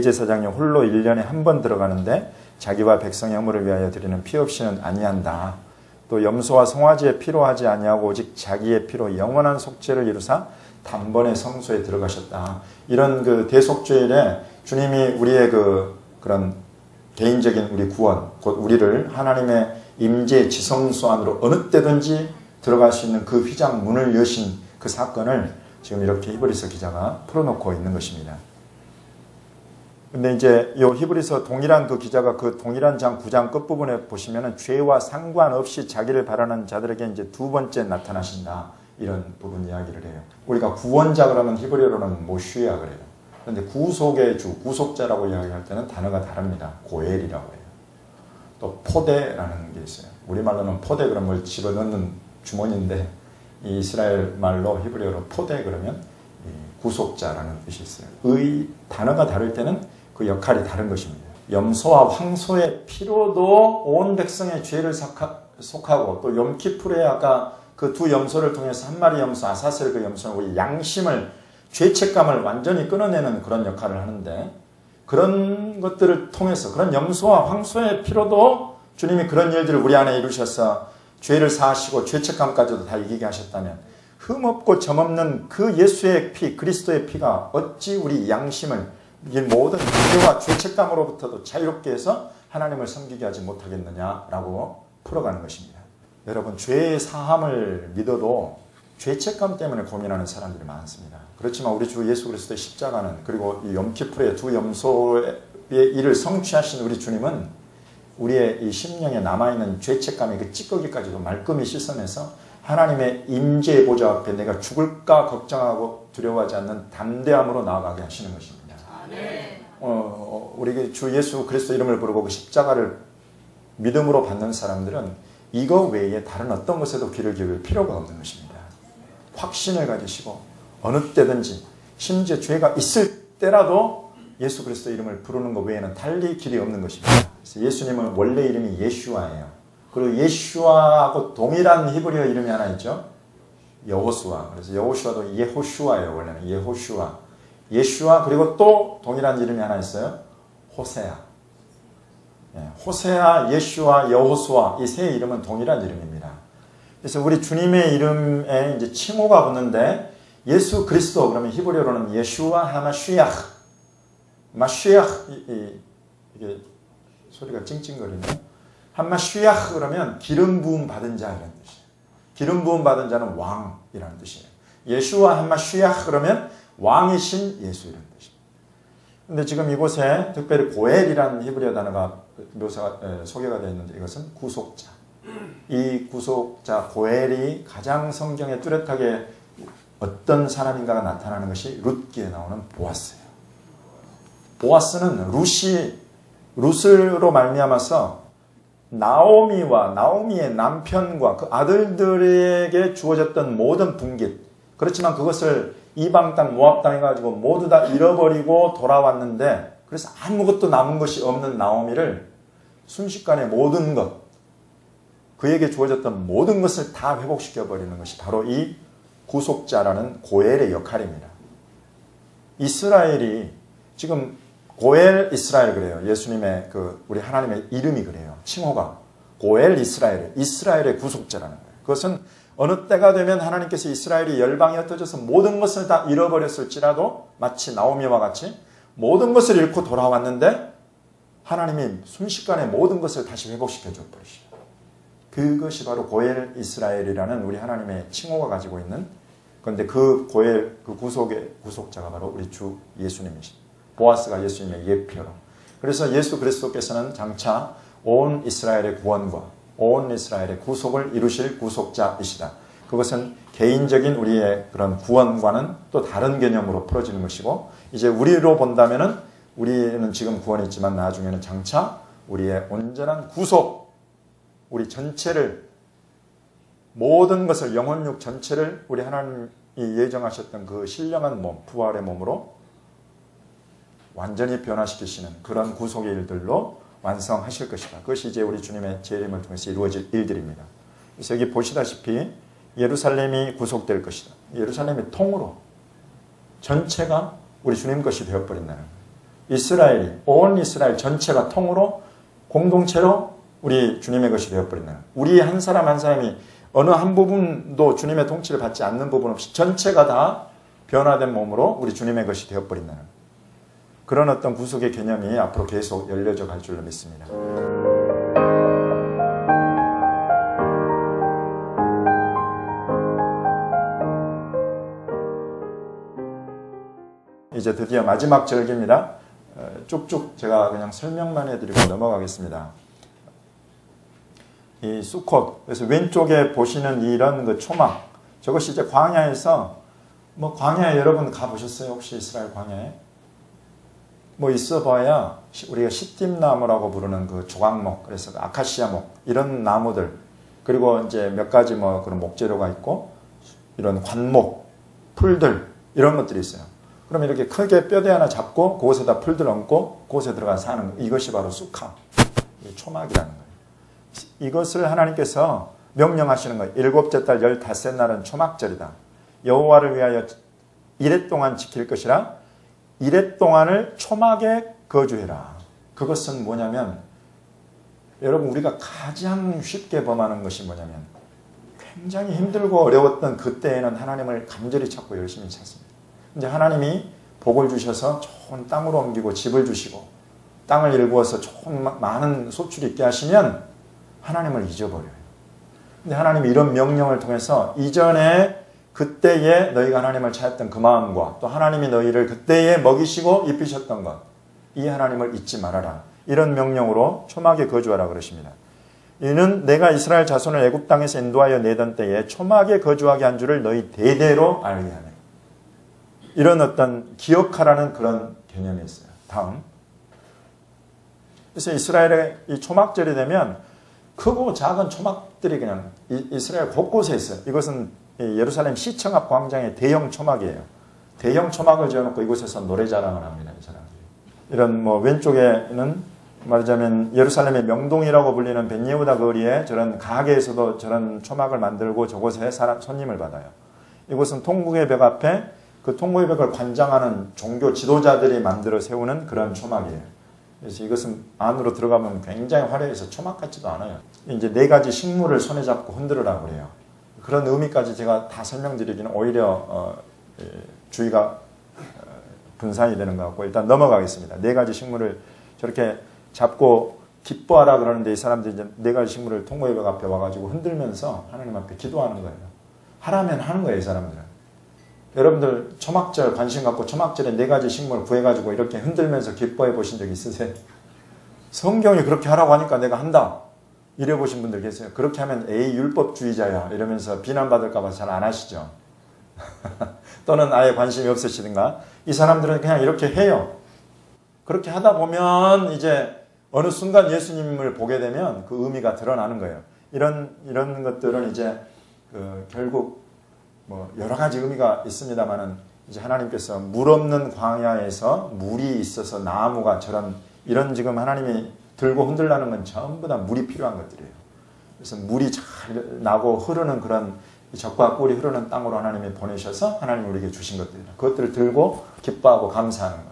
대제사장이 홀로 1년에 한 번 들어가는데 자기와 백성의 허물을 위하여 드리는 피 없이는 아니한다. 또 염소와 송아지의 피로 하지 아니하고 오직 자기의 피로 영원한 속죄를 이루사 단번에 성소에 들어가셨다. 이런 그 대속죄일에 주님이 우리의 그런 개인적인 우리 구원, 곧 우리를 하나님의 임재 지성소 안으로 어느 때든지 들어갈 수 있는 그 휘장 문을 여신 그 사건을 지금 이렇게 히브리서 기자가 풀어놓고 있는 것입니다. 근데 이제 이 히브리서 동일한 그 기자가 그 동일한 장 9장 끝부분에 보시면은 죄와 상관없이 자기를 바라는 자들에게 이제 두 번째 나타나신다. 이런 부분 이야기를 해요. 우리가 구원자 그러면 히브리어로는 모슈야 그래요. 그런데 구속의 주, 구속자라고 이야기할 때는 단어가 다릅니다. 고엘이라고 해요. 또 포대라는 게 있어요. 우리말로는 포대 그런 걸 집어넣는 주머니인데 이 이스라엘 말로 히브리어로 포대 그러면 구속자라는 뜻이 있어요. 단어가 다를 때는 그 역할이 다른 것입니다. 염소와 황소의 피로도 온 백성의 죄를 속하고 또 염키푸르에 아까 그 두 염소를 통해서 한 마리 염소 아사셀 그 염소는 우리 양심을 죄책감을 완전히 끊어내는 그런 역할을 하는데 그런 것들을 통해서 그런 염소와 황소의 피로도 주님이 그런 일들을 우리 안에 이루셔서 죄를 사하시고 죄책감까지도 다 이기게 하셨다면 흠없고 점없는 그 예수의 피, 그리스도의 피가 어찌 우리 양심을 이 모든 죄와 죄책감으로부터도 자유롭게 해서 하나님을 섬기게 하지 못하겠느냐라고 풀어가는 것입니다. 여러분 죄의 사함을 믿어도 죄책감 때문에 고민하는 사람들이 많습니다. 그렇지만 우리 주 예수 그리스도의 십자가는 그리고 이 염키푸르의 두 염소의 일을 성취하신 우리 주님은 우리의 이 심령에 남아있는 죄책감의 그 찌꺼기까지도 말끔히 씻어내서 하나님의 임재의 보좌 앞에 내가 죽을까 걱정하고 두려워하지 않는 담대함으로 나아가게 하시는 것입니다. 우리 주 예수 그리스도 이름을 부르고 그 십자가를 믿음으로 받는 사람들은 이거 외에 다른 어떤 것에도 귀를 기울일 필요가 없는 것입니다. 확신을 가지시고 어느 때든지 심지어 죄가 있을 때라도 예수 그리스도 이름을 부르는 것 외에는 달리 길이 없는 것입니다. 그래서 예수님은 원래 이름이 예슈아예요. 그리고 예슈아하고 동일한 히브리어 이름이 하나 있죠. 여호수아. 그래서 여호수아도 예호슈아예요. 원래는 예호슈아. 예슈아 그리고 또 동일한 이름이 하나 있어요. 호세아. 호세아, 예슈아, 여호수아 이 세 이름은 동일한 이름입니다. 그래서 우리 주님의 이름에 이제 칭호가 붙는데 예수 그리스도 그러면 히브리어로는 예슈아 하마슈야흐. 마슈야흐 이게 소리가 찡찡거리네요. 하마슈야흐 그러면 기름 부음 받은 자 이런 뜻이에요. 기름 부음 받은 자는 왕이라는 뜻이에요. 예슈아 하마슈야흐 그러면 왕이신 예수 이런 뜻입니다. 근데 지금 이곳에 특별히 고엘이라는 히브리어 단어가 소개가 되어 있는데 이것은 구속자. 이 구속자 고엘이 가장 성경에 뚜렷하게 어떤 사람인가가 나타나는 것이 룻기에 나오는 보아스예요. 보아스는 룻으로 말미암아서 나오미와 나오미의 남편과 그 아들들에게 주어졌던 모든 분깃 그렇지만 그것을 이방 땅 모압 땅에 가지고 모두 다 잃어버리고 돌아왔는데 그래서 아무것도 남은 것이 없는 나오미를 순식간에 모든 것 그에게 주어졌던 모든 것을 다 회복시켜버리는 것이 바로 이 구속자라는 고엘의 역할입니다. 이스라엘이 지금 고엘 이스라엘 그래요. 예수님의 우리 하나님의 이름이 그래요. 칭호가 고엘 이스라엘, 이스라엘의 구속자라는 거예요. 그것은 어느 때가 되면 하나님께서 이스라엘이 열방에 흩어져서 모든 것을 다 잃어버렸을지라도 마치 나오미와 같이 모든 것을 잃고 돌아왔는데 하나님이 순식간에 모든 것을 다시 회복시켜 줘 버리시죠. 그것이 바로 고엘 이스라엘이라는 우리 하나님의 칭호가 가지고 있는 그런데 그 고엘 그 구속자가 바로 우리 주 예수님이십니다. 보아스가 예수님의 예표로. 그래서 예수 그리스도께서는 장차 온 이스라엘의 구원과 온 이스라엘의 구속을 이루실 구속자이시다. 그것은 개인적인 우리의 그런 구원과는 또 다른 개념으로 풀어지는 것이고 이제 우리로 본다면은 우리는 지금 구원이 있지만 나중에는 장차 우리의 온전한 구속 우리 전체를 모든 것을 영혼육 전체를 우리 하나님이 예정하셨던 그 신령한 몸 부활의 몸으로 완전히 변화시키시는 그런 구속의 일들로 완성하실 것이다. 그것이 이제 우리 주님의 재림을 통해서 이루어질 일들입니다. 그래서 여기 보시다시피 예루살렘이 구속될 것이다. 예루살렘이 통으로 전체가 우리 주님 것이 되어버린다는 거예요. 이스라엘이, 온 이스라엘 전체가 통으로 공동체로 우리 주님의 것이 되어버린다. 우리 한 사람 한 사람이 어느 한 부분도 주님의 통치를 받지 않는 부분 없이 전체가 다 변화된 몸으로 우리 주님의 것이 되어버린다는 그런 어떤 구속의 개념이 앞으로 계속 열려져 갈 줄로 믿습니다. 이제 드디어 마지막 절기입니다. 쭉쭉 제가 그냥 설명만 해드리고 넘어가겠습니다. 이 수콧, 그래서 왼쪽에 보시는 이런 그 초막, 저것이 이제 광야에서, 뭐 광야에 여러분 가보셨어요? 혹시 이스라엘 광야에? 뭐 있어봐야 우리가 시딤나무라고 부르는 그 조각목, 그래서 그 아카시아목, 이런 나무들, 그리고 이제 몇 가지 뭐 그런 목재료가 있고, 이런 관목, 풀들, 이런 것들이 있어요. 그럼 이렇게 크게 뼈대 하나 잡고 그곳에다 풀들 얹고 그곳에 들어가서 사는 거. 이것이 바로 수카, 초막이라는 거예요. 이것을 하나님께서 명령하시는 거예요. 7째 달 15째 날은 초막절이다. 여호와를 위하여 이레 동안 지킬 것이라 이레 동안을 초막에 거주해라. 그것은 뭐냐면 여러분 우리가 가장 쉽게 범하는 것이 뭐냐면 굉장히 힘들고 어려웠던 그때에는 하나님을 간절히 찾고 열심히 찾습니다. 이제 하나님이 복을 주셔서 좋은 땅으로 옮기고 집을 주시고 땅을 일구어서 좋은 많은 소출이 있게 하시면 하나님을 잊어버려요. 근데 하나님이 이런 명령을 통해서 이전에 그때에 너희가 하나님을 찾았던 그 마음과 또 하나님이 너희를 그때에 먹이시고 입히셨던 것, 이 하나님을 잊지 말아라. 이런 명령으로 초막에 거주하라 그러십니다. 이는 내가 이스라엘 자손을 애굽 땅에서 인도하여 내던 때에 초막에 거주하게 한 줄을 너희 대대로 알게 하네. 이런 어떤 기억하라는 그런 개념이 있어요. 다음. 그래서 이스라엘의 이 초막절이 되면 크고 작은 초막들이 그냥 이스라엘 곳곳에 있어요. 이것은 예루살렘 시청 앞 광장의 대형 초막이에요. 대형 초막을 지어놓고 이곳에서 노래 자랑을 합니다. 이 사람들이. 이런 뭐 왼쪽에는 말하자면 예루살렘의 명동이라고 불리는 벳예후다 거리에 저런 가게에서도 저런 초막을 만들고 저곳에 손님을 받아요. 이곳은 통곡의 벽 앞에 그 통곡의 벽을 관장하는 종교 지도자들이 만들어 세우는 그런 초막이에요. 그래서 이것은 안으로 들어가면 굉장히 화려해서 초막 같지도 않아요. 이제 4가지 식물을 손에 잡고 흔들으라고 그래요. 그런 의미까지 제가 다 설명드리기는 오히려 주의가 분산이 되는 것 같고 일단 넘어가겠습니다. 4가지 식물을 저렇게 잡고 기뻐하라 그러는데 이 사람들이 이제 4가지 식물을 통곡의 벽 앞에 와가지고 흔들면서 하나님 앞에 기도하는 거예요. 하라면 하는 거예요, 이 사람들은. 여러분들 초막절 관심 갖고 초막절에 4가지 식물 구해가지고 이렇게 흔들면서 기뻐해 보신 적 있으세요? 성경이 그렇게 하라고 하니까 내가 한다. 이래 보신 분들 계세요. 그렇게 하면 에이 율법주의자야 이러면서 비난받을까 봐 잘 안 하시죠. 또는 아예 관심이 없으시든가. 이 사람들은 그냥 이렇게 해요. 그렇게 하다 보면 이제 어느 순간 예수님을 보게 되면 그 의미가 드러나는 거예요. 이런 것들은 이제 결국 뭐 여러 가지 의미가 있습니다만은 이제 하나님께서 물 없는 광야에서 물이 있어서 나무가 이런 지금 하나님이 들고 흔들라는 건 전부 다 물이 필요한 것들이에요. 그래서 물이 잘 나고 흐르는 그런 적과 꿀이 흐르는 땅으로 하나님이 보내셔서 하나님이 우리에게 주신 것들이에요. 그것들을 들고 기뻐하고 감사하는 것.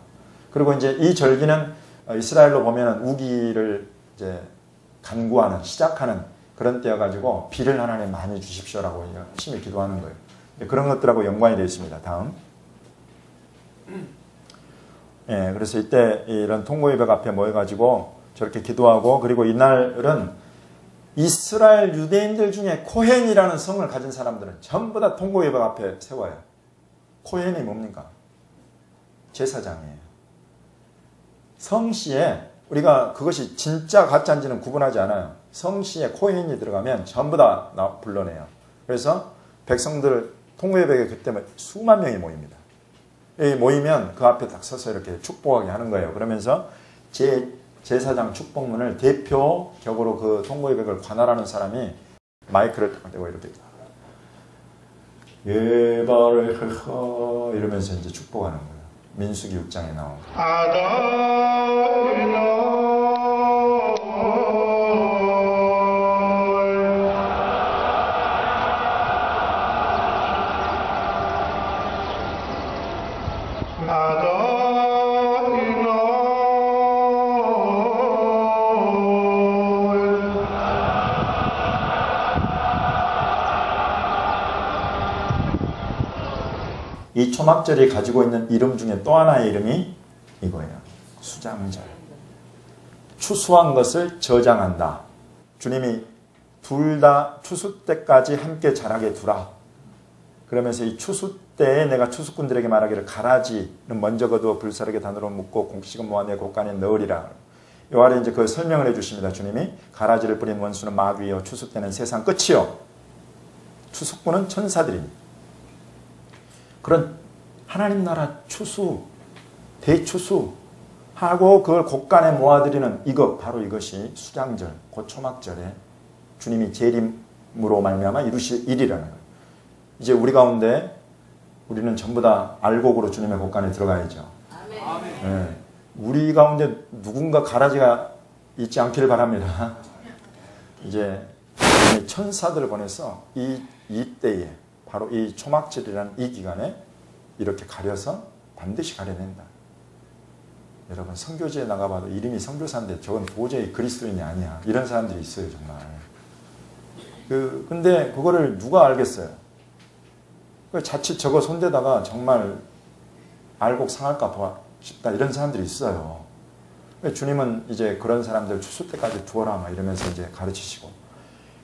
그리고 이제 이 절기는 이스라엘로 보면 우기를 이제 간구하는 시작하는 그런 때여가지고 비를 하나님 많이 주십시오라고 열심히 기도하는 거예요. 그런 것들하고 연관이 되어 있습니다. 다음. 예, 그래서 이때 이런 통곡의 벽 앞에 모여가지고 저렇게 기도하고 그리고 이날은 이스라엘 유대인들 중에 코헨이라는 성을 가진 사람들은 전부 다 통곡의 벽 앞에 세워요. 코헨이 뭡니까? 제사장이에요. 성씨에 우리가 그것이 진짜 가짜인지는 구분하지 않아요. 성씨에 코헨이 들어가면 전부 다 불러내요. 그래서 백성들 통곡의 벽에 그때 수만 명이 모입니다. 모이면 그 앞에 딱 서서 이렇게 축복하게 하는 거예요. 그러면서 제사장 축복문을 대표격으로 그 통곡의 벽을 관할하는 사람이 마이크를 딱 대고 이렇게 예발을 이러면서 이제 축복하는 거예요. 민수기 6장에 나온 이 초막절이 가지고 있는 이름 중에 또 하나의 이름이 이거예요. 수장절. 추수한 것을 저장한다. 주님이 둘 다 추수 때까지 함께 자라게 두라. 그러면서 이 추수 때에 내가 추수꾼들에게 말하기를 가라지는 먼저 거두어 불사르게 단으로 묶고 공식은 모아 내 곳간에 넣으리라. 요 아래 이제 그 설명을 해주십니다. 주님이 가라지를 뿌린 원수는 마귀요 추수 때는 세상 끝이요 추수꾼은 천사들입니다. 그런 하나님 나라 추수, 대추수 하고 그걸 곳간에 모아드리는 이것, 바로 이것이 수장절, 곧 초막절에 주님이 재림으로 말미암아 이루실 일이라는 거예요. 이제 우리 가운데 우리는 전부 다 알곡으로 주님의 곳간에 들어가야죠. 아멘. 네. 우리 가운데 누군가 가라지가 있지 않기를 바랍니다. 이제 천사들을 보내서 이 때에 바로 이 초막절이라는 이 기간에 이렇게 가려서 반드시 가려낸다. 여러분 선교지에 나가봐도 이름이 선교사인데 저건 도저히 그리스도인이 아니야. 이런 사람들이 있어요 정말. 근데 그거를 누가 알겠어요? 자칫 저거 손대다가 정말 알곡 상할까 봐 싶다 이런 사람들이 있어요. 주님은 이제 그런 사람들 추수 때까지 두어라 막 이러면서 이제 가르치시고,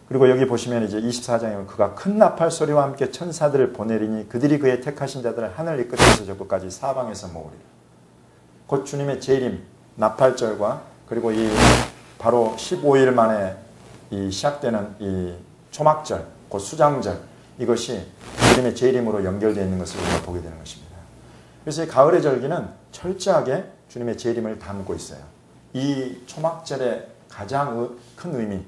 그리고 여기 보시면 이제 24장에 그가 큰 나팔 소리와 함께 천사들을 보내리니 그들이 그의 택하신 자들을 하늘 이 끝에서 저 끝까지 사방에서 모으리라. 곧 주님의 재림 나팔절과 그리고 이 바로 15일 만에 이 시작되는 이 초막절 곧 수장절, 이것이 주님의 재림으로 연결되어 있는 것을 우리가 보게 되는 것입니다. 그래서 이 가을의 절기는 철저하게 주님의 재림을 담고 있어요. 이 초막절의 가장 큰 의미,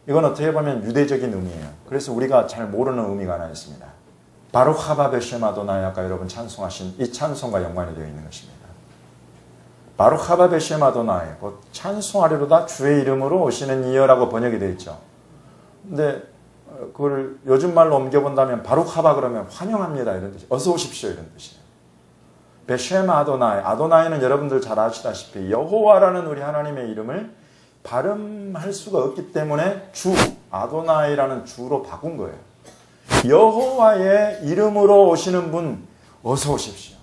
이건 어떻게 보면 유대적인 의미예요. 그래서 우리가 잘 모르는 의미가 하나 있습니다. 바룩 하바 베셈 아도나이, 아까 여러분 찬송하신 이 찬송과 연관이 되어 있는 것입니다. 바룩 하바 베셈 아도나이, 곧 찬송하리로다 주의 이름으로 오시는 이여라고 번역이 되어 있죠. 근데 그걸 요즘 말로 옮겨본다면 바룩 하바 그러면 환영합니다 이런 뜻이, 어서 오십시오 이런 뜻이에요. 베셈 아도나이, 아도나이는 여러분들 잘 아시다시피 여호와라는 우리 하나님의 이름을 발음할 수가 없기 때문에 주, 아도나이라는 주로 바꾼 거예요. 여호와의 이름으로 오시는 분 어서 오십시오.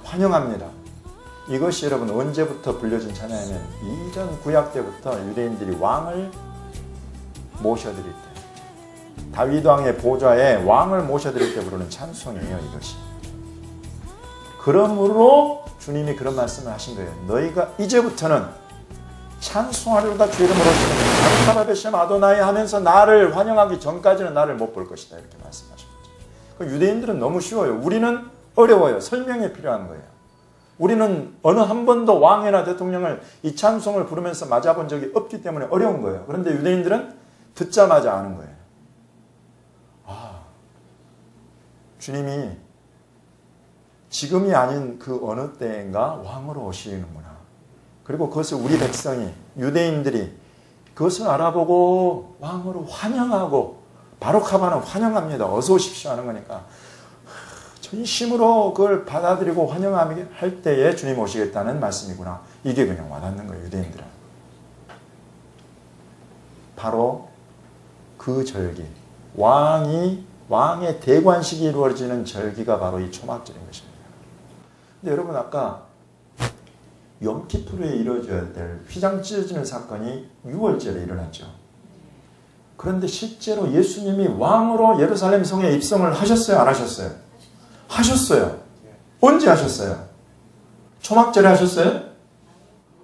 환영합니다. 이것이 여러분 언제부터 불려진 찬양이면 이전 구약 때부터 유대인들이 왕을 모셔드릴 때, 다윗 왕의 보좌에 왕을 모셔드릴 때 부르는 찬송이에요. 이것이. 그러므로 주님이 그런 말씀을 하신 거예요. 너희가 이제부터는 찬송하리로다 주 이름으로 오시는 바룩하바베셈 아도나이 하면서 나를 환영하기 전까지는 나를 못 볼 것이다 이렇게 말씀하신 거죠. 유대인들은 너무 쉬워요. 우리는 어려워요. 설명이 필요한 거예요. 우리는 어느 한 번도 왕이나 대통령을 이 찬송을 부르면서 맞아본 적이 없기 때문에 어려운 거예요. 그런데 유대인들은 듣자마자 아는 거예요. 아, 주님이 지금이 아닌 그 어느 때인가 왕으로 오시는구나. 그리고 그것을 우리 백성이, 유대인들이 그것을 알아보고 왕으로 환영하고, 바룩하바는 환영합니다. 어서 오십시오 하는 거니까 전심으로 그걸 받아들이고 환영할 때에 주님 오시겠다는 말씀이구나. 이게 그냥 와닿는 거예요. 유대인들은. 바로 그 절기, 왕의 대관식이 이루어지는 절기가 바로 이 초막절인 것입니다. 근데 여러분 아까 염키푸르에 이루어져야 될 휘장 찢어지는 사건이 6월절에 일어났죠. 그런데 실제로 예수님이 왕으로 예루살렘 성에 입성을 하셨어요? 안 하셨어요? 하셨어요. 언제 하셨어요? 초막절에 하셨어요?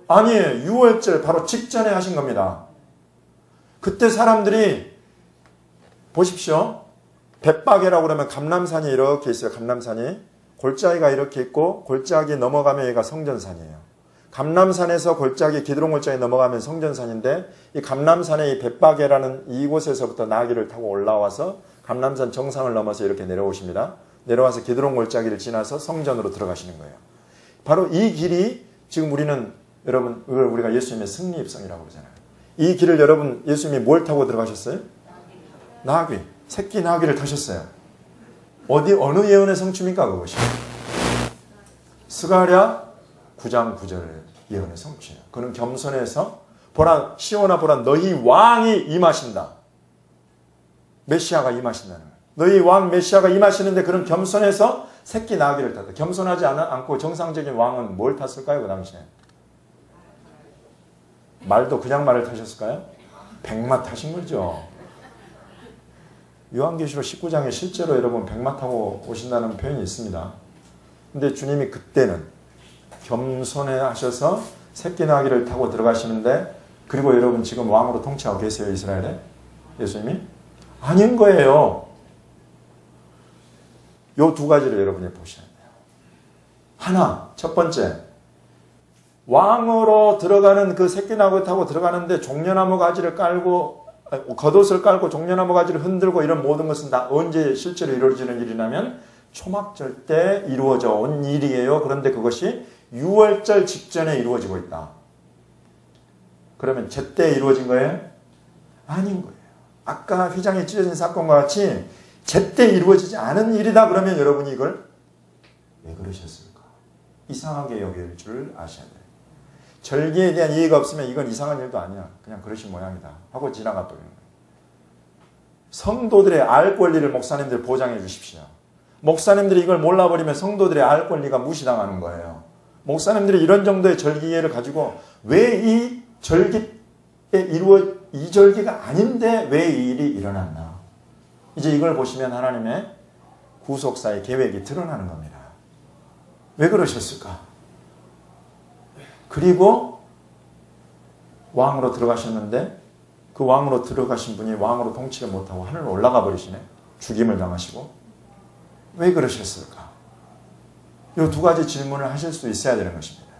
아니에요. 6월절 바로 직전에 하신 겁니다. 그때 사람들이 보십시오. 벳바게라고 그러면 감람산이 이렇게 있어요. 감람산이. 골짜기가 이렇게 있고 골짜기 넘어가면 여기가 성전산이에요. 감람산에서 골짜기, 기드론 골짜기 넘어가면 성전산인데, 이 감람산의 이 벳바게라는 이곳에서부터 나귀를 타고 올라와서 감람산 정상을 넘어서 이렇게 내려오십니다. 내려와서 기드론 골짜기를 지나서 성전으로 들어가시는 거예요. 바로 이 길이 지금 우리는, 여러분, 이걸 우리가 예수님의 승리 입성이라고 그러잖아요. 이 길을 여러분, 예수님이 뭘 타고 들어가셨어요? 나귀. 새끼 나귀를 타셨어요. 어느 예언의 성취입니까, 그것이? 스가랴 9장 9절 예언의 성취예요. 그는 겸손해서 보라, 시온아 보라, 너희 왕이 임하신다. 메시아가 임하신다는 거예요. 너희 왕 메시아가 임하시는데 그는 겸손해서 새끼 나귀를 탔다. 겸손하지 않고 정상적인 왕은 뭘 탔을까요? 그 당시에. 말도 그냥 말을 타셨을까요? 백마 타신 거죠. 요한계시록 19장에 실제로 여러분 백마 타고 오신다는 표현이 있습니다. 근데 주님이 그때는 겸손해 하셔서 새끼 나귀를 타고 들어가시는데, 그리고 여러분 지금 왕으로 통치하고 계세요, 이스라엘에? 예수님이? 아닌 거예요. 요 두 가지를 여러분이 보셔야 돼요. 하나, 첫 번째, 왕으로 들어가는 그 새끼 나귀 타고 들어가는데 종려나무 가지를 깔고, 겉옷을 깔고 종려나무 가지를 흔들고 이런 모든 것은 다 언제 실제로 이루어지는 일이냐면 초막절 때 이루어져 온 일이에요. 그런데 그것이 유월절 직전에 이루어지고 있다. 그러면 제때 이루어진 거예요? 아닌 거예요. 아까 휘장이 찢어진 사건과 같이 제때 이루어지지 않은 일이다. 그러면 여러분이 이걸 왜 그러셨을까? 이상하게 여길 줄 아셔야 돼요. 절기에 대한 이해가 없으면 이건 이상한 일도 아니야. 그냥 그러신 모양이다 하고 지나가 버리는 거예요. 성도들의 알 권리를 목사님들 보장해 주십시오. 목사님들이 이걸 몰라버리면 성도들의 알 권리가 무시당하는 거예요. 목사님들이 이런 정도의 절기 이해를 가지고 왜 이 절기에 이 절기가 아닌데 왜 이 일이 일어났나? 이제 이걸 보시면 하나님의 구속사의 계획이 드러나는 겁니다. 왜 그러셨을까? 그리고 왕으로 들어가셨는데 그 왕으로 들어가신 분이 왕으로 통치를 못하고 하늘로 올라가 버리시네. 죽임을 당하시고. 왜 그러셨을까? 이 두 가지 질문을 하실 수 있어야 되는 것입니다.